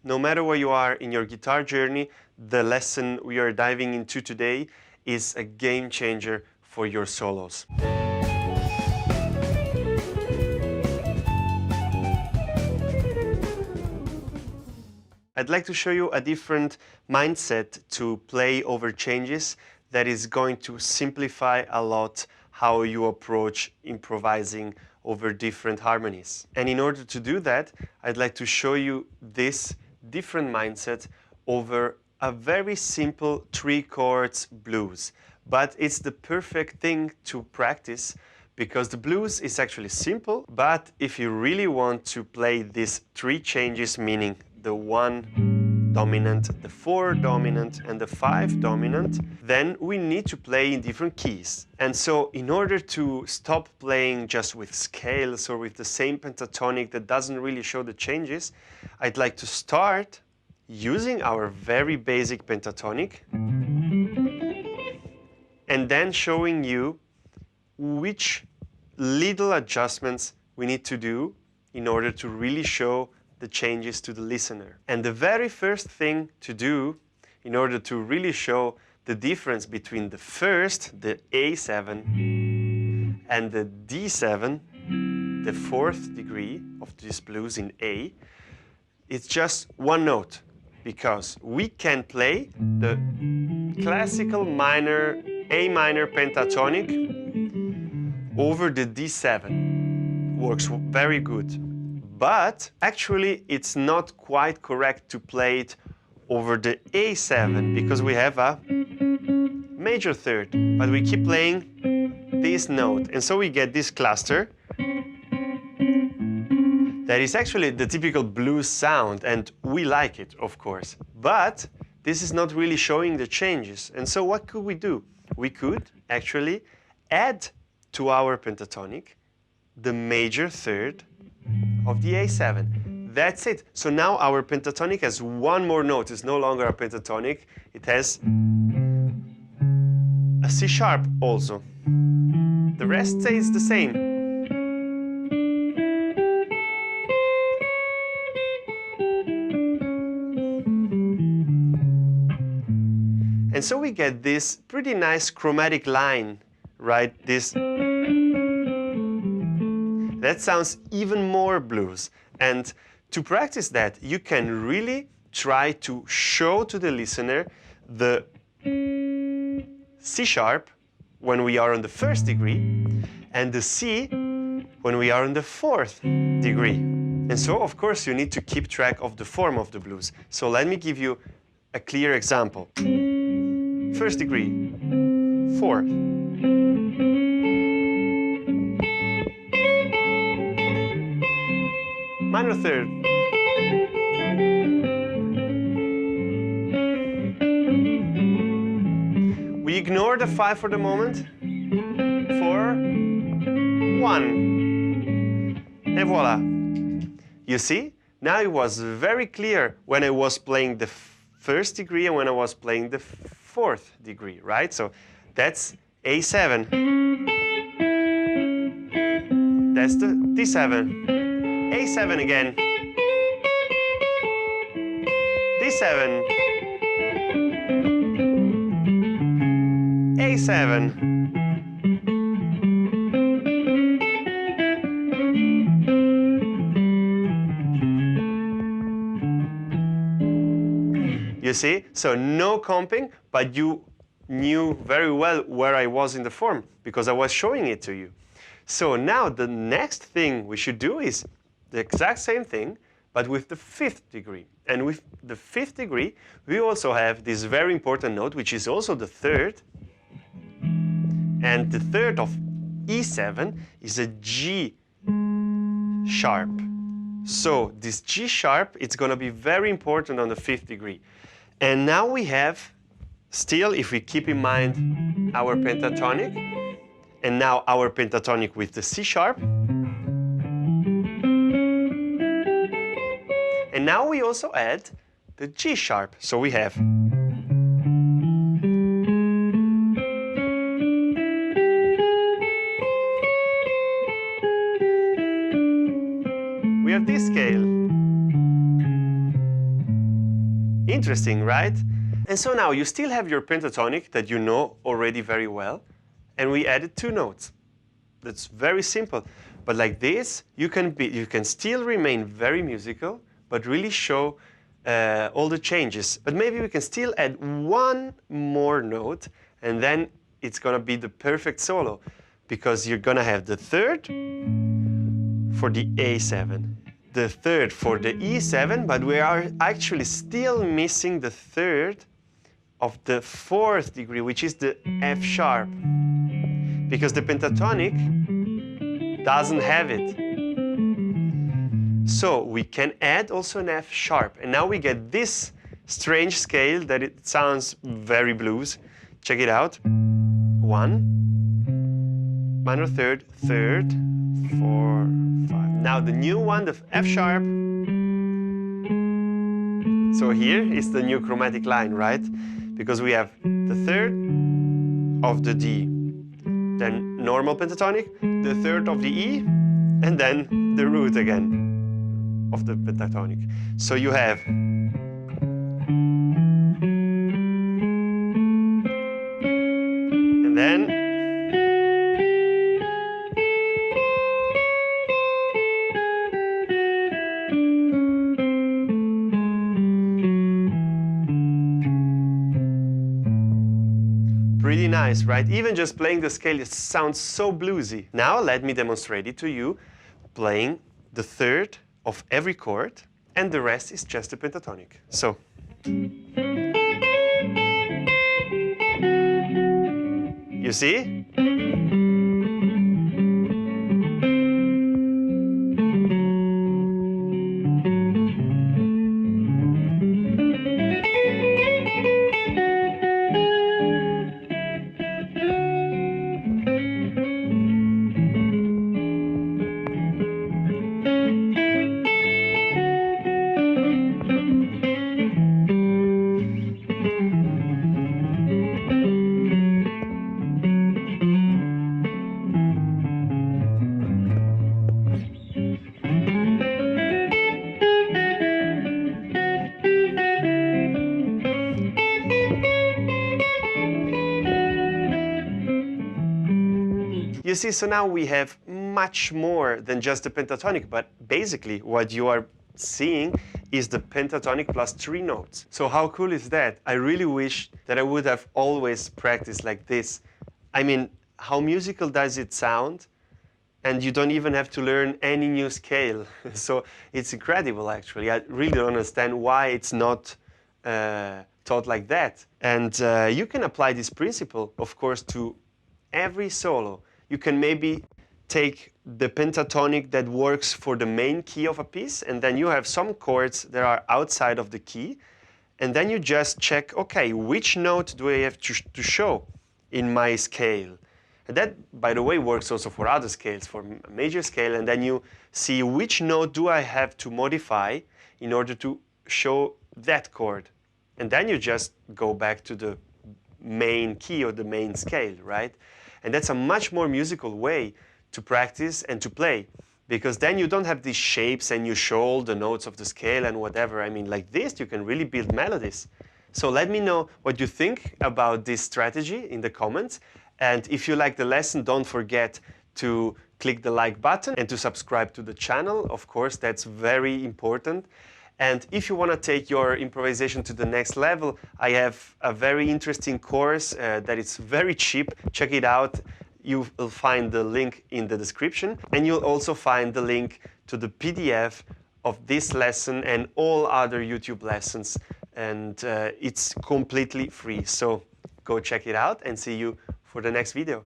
no matter where you are in your guitar journey, the lesson we are diving into today is a game changer for your solos. I'd like to show you a different mindset to play over changes that is going to simplify a lot how you approach improvising over different harmonies. And in order to do that, I'd like to show you this different mindset over a very simple 3 chords blues. But it's the perfect thing to practice because the blues is actually simple, but if you really want to play these 3 changes, meaning the 1 dominant, the 4 dominant, and the 5 dominant, then we need to play in different keys. And so in order to stop playing just with scales or with the same pentatonic that doesn't really show the changes, I'd like to start using our very basic pentatonic and then showing you which little adjustments we need to do in order to really show the changes to the listener. And the very first thing to do in order to really show the difference between the first, the A7, and the D7, the 4th degree of this blues in A, it's just one note, because we can play the classical minor, A minor pentatonic over the D7. Works very good. But actually, it's not quite correct to play it over the A7 because we have a major third, but we keep playing this note. And so we get this cluster that is actually the typical blues sound, and we like it, of course. But this is not really showing the changes. And so what could we do? We could actually add to our pentatonic the major third of the A7. That's it. So now our pentatonic has one more note. It's no longer a pentatonic. It has a C sharp also. The rest stays the same. And so we get this pretty nice chromatic line, right? This that sounds even more blues. And to practice that, you can really try to show to the listener the C sharp when we are on the 1st degree and the C when we are on the 4th degree. And so, of course, you need to keep track of the form of the blues. So let me give you a clear example. 1st degree, 4th. Minor third. We ignore the 5 for the moment. 4, 1. Et voila. You see? Now it was very clear when I was playing the 1st degree and when I was playing the 4th degree, right? So that's A7. That's the D7. A7 again, D7, A7, you see? So no comping, but you knew very well where I was in the form because I was showing it to you. So now the next thing we should do is the exact same thing, but with the 5th degree. And with the 5th degree, we also have this very important note, which is also the 3rd. And the 3rd of E7 is a G sharp. So this G sharp, it's going to be very important on the 5th degree. And now we have, still, if we keep in mind our pentatonic, and now our pentatonic with the C sharp. And now we also add the G sharp. So we have this scale. Interesting, right? And so now you still have your pentatonic that you know already very well, and we added 2 notes. That's very simple. But like this, you can still remain very musical, but really show all the changes. But maybe we can still add 1 more note, and then it's gonna be the perfect solo, because you're gonna have the 3rd for the A7, the 3rd for the E7, but we are actually still missing the 3rd of the 4th degree, which is the F sharp, because the pentatonic doesn't have it. So we can add also an F sharp, and now we get this strange scale that it sounds very blues. Check it out. 1, minor 3rd, 3rd, 4, 5. Now the new one, the F sharp. So here is the new chromatic line, right? Because we have the 3rd of the D, then normal pentatonic, the 3rd of the E, and then the root again of the pentatonic. So you have and then pretty nice, right? Even just playing the scale, it sounds so bluesy. Now let me demonstrate it to you, playing the 3rd of every chord, and the rest is just the pentatonic. So. You see? You see, so now we have much more than just the pentatonic, but basically what you are seeing is the pentatonic plus 3 notes. So how cool is that? I really wish that I would have always practiced like this. I mean, how musical does it sound? And you don't even have to learn any new scale. So it's incredible, actually. I really don't understand why it's not taught like that. And you can apply this principle, of course, to every solo. You can maybe take the pentatonic that works for the main key of a piece, and then you have some chords that are outside of the key, and then you just check, okay, which note do I have to show in my scale? And that, by the way, works also for other scales, for a major scale, and then you see which note do I have to modify in order to show that chord. And then you just go back to the main key or the main scale, right? And that's a much more musical way to practice and to play, because then you don't have these shapes and you show all the notes of the scale and whatever. I mean, like this, you can really build melodies. So let me know what you think about this strategy in the comments. And if you like the lesson, don't forget to click the like button and to subscribe to the channel. Of course, that's very important. And if you want to take your improvisation to the next level, I have a very interesting course that is very cheap. Check it out. You will find the link in the description. And you'll also find the link to the PDF of this lesson and all other YouTube lessons. And it's completely free. So go check it out and see you for the next video.